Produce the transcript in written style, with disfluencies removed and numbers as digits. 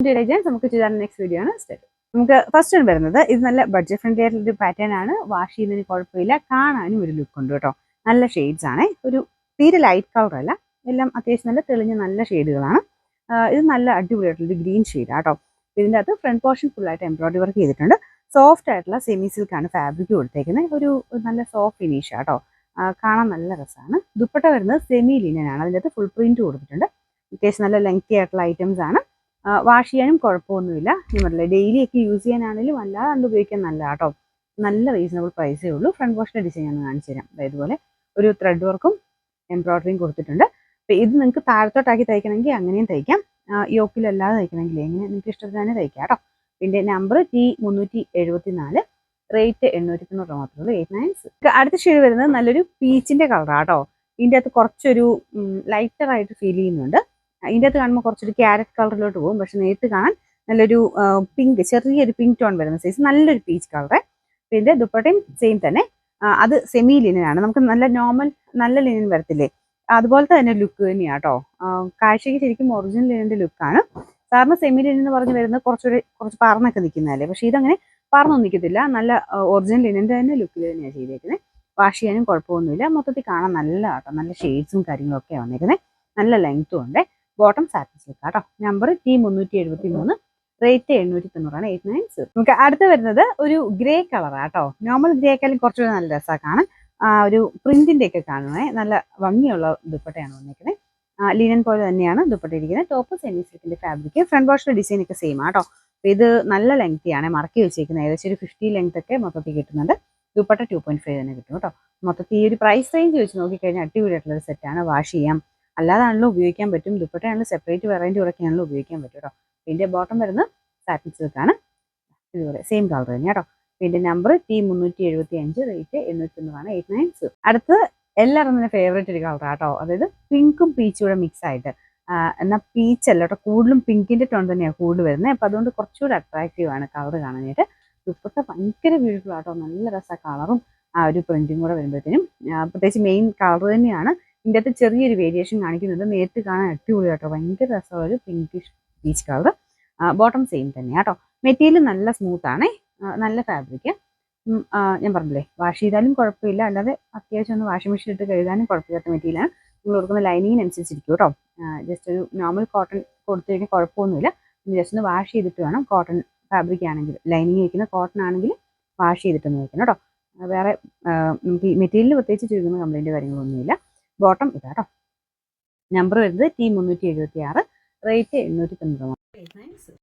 നമുക്ക് ചെയ്താൽ next video ആണ് സ്റ്റാർട്ട്. നമുക്ക് ഫസ്റ്റ് വരുന്നത് ഇത് നല്ല ബഡ്ജറ്റ് ഫ്രണ്ട്ലി ആയിട്ടുള്ള ഒരു പാറ്റേൺ ആണ്. വാഷ് ചെയ്യുന്നതിന് കുഴപ്പമില്ല, കാണാനും ഒരു ലുക്ക് ഉണ്ട് കേട്ടോ. നല്ല ഷെയ്ഡ്സ് ആണ്, ഒരു തീരെ ലൈറ്റ് കളർ അല്ല, എല്ലാം അത്യാവശ്യം നല്ല തെളിഞ്ഞ നല്ല ഷെയ്ഡുകളാണ്. ഇത് നല്ല അടിപൊളിയായിട്ടുള്ള ഒരു ഗ്രീൻ ഷെയ്ഡ് ആട്ടോ. ഇതിൻ്റെ അകത്ത് ഫ്രണ്ട് പോർഷൻ ഫുള്ളായിട്ട് എംബ്രോയിഡറി വർക്ക് ചെയ്തിട്ടുണ്ട്. സോഫ്റ്റ് ആയിട്ടുള്ള സെമി സിൽക്കാണ് ഫാബ്രിക് കൊടുത്തേക്കുന്നത്. ഒരു നല്ല സോഫ്റ്റ് ഫിനിഷ് ആട്ടോ. കാണാൻ നല്ല രസമാണ്. ദുപ്പട്ട വരുന്നത് സെമി ലിനൻ ആണ്. അതിൻ്റെ അകത്ത് ഫുൾ പ്രിന്റ് കൊടുത്തിട്ടുണ്ട്. അത്യാവശ്യം നല്ല ലെങ്തി ആയിട്ടുള്ള ഐറ്റംസ് ആണ്. വാഷ് ചെയ്യാനും കുഴപ്പമൊന്നുമില്ല. ഞാൻ പറഞ്ഞില്ലേ, ഡെയിലി ഒക്കെ യൂസ് ചെയ്യാനാണെങ്കിലും അല്ലാതെ കണ്ട് ഉപയോഗിക്കാൻ നല്ല കേട്ടോ. നല്ല റീസണബിൾ പ്രൈസേ ഉള്ളൂ. ഫ്രണ്ട് പോർഷൻ്റെ ഡിസൈൻ ഞാൻ കാണിച്ചു തരാം. ഇതുപോലെ ഒരു ത്രെഡ് വർക്കും എംബ്രോയിഡറിയും കൊടുത്തിട്ടുണ്ട്. അപ്പോൾ ഇത് നിങ്ങൾക്ക് താഴത്തോട്ടാക്കി തയ്ക്കണമെങ്കിൽ അങ്ങനെയും തയ്ക്കാം, യോക്കിലല്ലാതെ തയ്ക്കണമെങ്കിൽ എങ്ങനെ നിങ്ങൾക്ക് ഇഷ്ടത്തിന് തന്നെ തയ്ക്കാം കേട്ടോ. പിന്നെ നമ്പർ T374, റേറ്റ് 890 മാത്രമേ ഉള്ളൂ. 896. അടുത്ത ഷെയ്ഡ് വരുന്നത് നല്ലൊരു പീച്ചിന്റെ കളറാണ് കേട്ടോ. ഇതിൻ്റെ അകത്ത് കുറച്ചൊരു ലൈറ്റർ ആയിട്ട് ഫീൽ ചെയ്യുന്നുണ്ട്. ഇതിൻ്റെ അകത്ത് കാണുമ്പോൾ കുറച്ചൊരു ക്യാരറ്റ് കളറിലോട്ട് പോകും, പക്ഷെ നേരിട്ട് കാണാൻ നല്ലൊരു പിങ്ക്, ചെറിയൊരു പിങ്ക് ടോൺ വരുന്ന സൈസ്, നല്ലൊരു പീച്ച് കളറ്. പിന്നെ ദുപ്പട്ടയും സെയിം തന്നെ. അത് സെമി ലിനനാണ്. നമുക്ക് നല്ല നോർമൽ നല്ല ലിനൻ വരത്തില്ലേ, അതുപോലത്തെ തന്നെ ലുക്ക് തന്നെയാണ് കേട്ടോ. കാഴ്ചയ്ക്ക് ശരിക്കും ഒറിജിനൽ ലിനന്റെ ലുക്കാണ്. സാറിന് സെമി ലിനൻ എന്ന് പറഞ്ഞ് വരുന്നത് കുറച്ച് പറന്നൊക്കെ നിൽക്കുന്നതല്ലേ, പക്ഷെ ഇതങ്ങനെ പറന്നൊന്നും നിൽക്കത്തില്ല. നല്ല ഒറിജിനൽ ലിനന്റെ തന്നെ ലുക്കിൽ തന്നെയാണ് ചെയ്തേക്കുന്നത്. വാഷ് ചെയ്യാനും കുഴപ്പമൊന്നുമില്ല. മൊത്തത്തിൽ കാണാൻ നല്ല കേട്ടോ, നല്ല ഷെയ്ഡ്സും കാര്യങ്ങളൊക്കെ വന്നേക്കുന്നത്. നല്ല ലെങ്ത്തും ഉണ്ട്. ബോട്ടം സാറ്റിൻ സിൽക്ക് കേട്ടോ. Number T373, rate 890, 896. നമുക്ക് അടുത്ത് വരുന്നത് ഒരു ഗ്രേ കളറാണ് കേട്ടോ. നോർമൽ ഗ്രേക്കാളും കുറച്ചുകൂടെ നല്ല രസമാണ് കാണാൻ. ഒരു പ്രിന്റിന്റെ ഒക്കെ കാണുന്നത് നല്ല ഭംഗിയുള്ള ദുപ്പട്ടയാണ് വന്നിരിക്കുന്നത്. ലിനൻ പോലെ തന്നെയാണ് ദുപ്പട്ട ഇരിക്കുന്നത്. ടോപ്പ് സെമി സിൽക്കിന്റെ ഫാബ്രിക്. ഫ്രണ്ട് വാഷിന്റെ ഡിസൈൻ ഒക്കെ സെയിം ആട്ടോ. അപ്പോൾ ഇത് നല്ല ലെങ്തിയാണ് മറക്കി വെച്ചേക്കുന്നത്. ഏകദേശം ഒരു 50 ലെങ്ത് ഒക്കെ മൊത്തത്തിൽ കിട്ടുന്നുണ്ട്. ദുപ്പട്ട 2.5 തന്നെ കിട്ടും കേട്ടോ. മൊത്തത്തിൽ ഈ ഒരു പ്രൈസ് റേഞ്ച് വെച്ച് നോക്കിക്കഴിഞ്ഞാൽ അടിപൊളിയായിട്ടുള്ള ഒരു സെറ്റാണ്. വാഷ് ചെയ്യാം, അല്ലാതാണല്ലോ ഉപയോഗിക്കാൻ പറ്റും. ദുപ്പട്ടയാണല്ലോ സെപ്പറേറ്റ് വെറൈറ്റി ഉറക്കിയാണല്ലോ ഉപയോഗിക്കാൻ പറ്റും കേട്ടോ. ഇതിന്റെ ബോട്ടം വരുന്നത് സാറ്റിൻ സിൽക്കാണ്. ഇതുപോലെ സെയിം കളർ തന്നെ കേട്ടോ. പിന്നെ നമ്പർ T375, റേറ്റ് 890, 896. അടുത്ത് എല്ലാവരും തന്നെ ഫേവറേറ്റ് ഒരു കളറാണ് കേട്ടോ. അതായത് പിങ്കും പീച്ചും കൂടെ മിക്സ് ആയിട്ട്. എന്നാൽ പീച്ച് അല്ല കേട്ടോ, കൂടുതലും പിങ്കിന്റെ ടോൺ തന്നെയാണ് കൂടുതൽ വരുന്നത്. അപ്പം അതുകൊണ്ട് കുറച്ചുകൂടെ അട്രാക്റ്റീവ് ആണ് കളർ കാണാനായിട്ട്. ദുപ്പട്ട ഭയങ്കര ബ്യൂട്ടിഫുൾ ആട്ടോ. നല്ല രസമാണ് കളറും ആ ഒരു പ്രിന്റും കൂടെ വരുമ്പോഴത്തേനും. പ്രത്യേകിച്ച് മെയിൻ കളർ തന്നെയാണ്. ഇതിൻ്റെ അകത്ത് ചെറിയൊരു വേരിയേഷൻ കാണിക്കുന്നുണ്ട്. നേരിട്ട് കാണാൻ അടിപൊളി കേട്ടോ. ഭയങ്കര രസമുള്ള ഒരു pinkish peach colour. Bottom same തന്നെയാണ് കേട്ടോ. മെറ്റീരിയൽ നല്ല സ്മൂത്ത് ആണ്, നല്ല ഫാബ്രിക്. ഞാൻ പറഞ്ഞില്ലേ, വാഷ് ചെയ്താലും കുഴപ്പമില്ല, അല്ലാതെ അത്യാവശ്യം ഒന്ന് വാഷിംഗ് മെഷീൻ ഇട്ട് കഴുകാനും കുഴപ്പമില്ലാത്ത മെറ്റീരിയലാണ്. നിങ്ങൾ കൊടുക്കുന്ന ലൈനിങ്ങിനനുസരിച്ചിരിക്കും കേട്ടോ. ജസ്റ്റ് ഒരു നോർമൽ കോട്ടൺ കൊടുത്തു കഴിഞ്ഞാൽ കുഴപ്പമൊന്നുമില്ല. ജസ്റ്റ് ഒന്ന് വാഷ് ചെയ്തിട്ട് വേണം. കോട്ടൺ ഫാബ്രിക് ആണെങ്കിൽ, ലൈനിങ് വയ്ക്കുന്ന കോട്ടൺ ആണെങ്കിൽ വാഷ് ചെയ്തിട്ടൊന്ന് വയ്ക്കണം കേട്ടോ. വേറെ നമുക്ക് മെറ്റീരിയൽ പ്രത്യേകിച്ച് ചുരുങ്ങുന്ന കംപ്ലൈൻറ്റ് കാര്യങ്ങളൊന്നുമില്ല. ബോട്ടം ഇതാ കേട്ടോ. നമ്പർ വരുന്നത് T376, റേറ്റ് 890.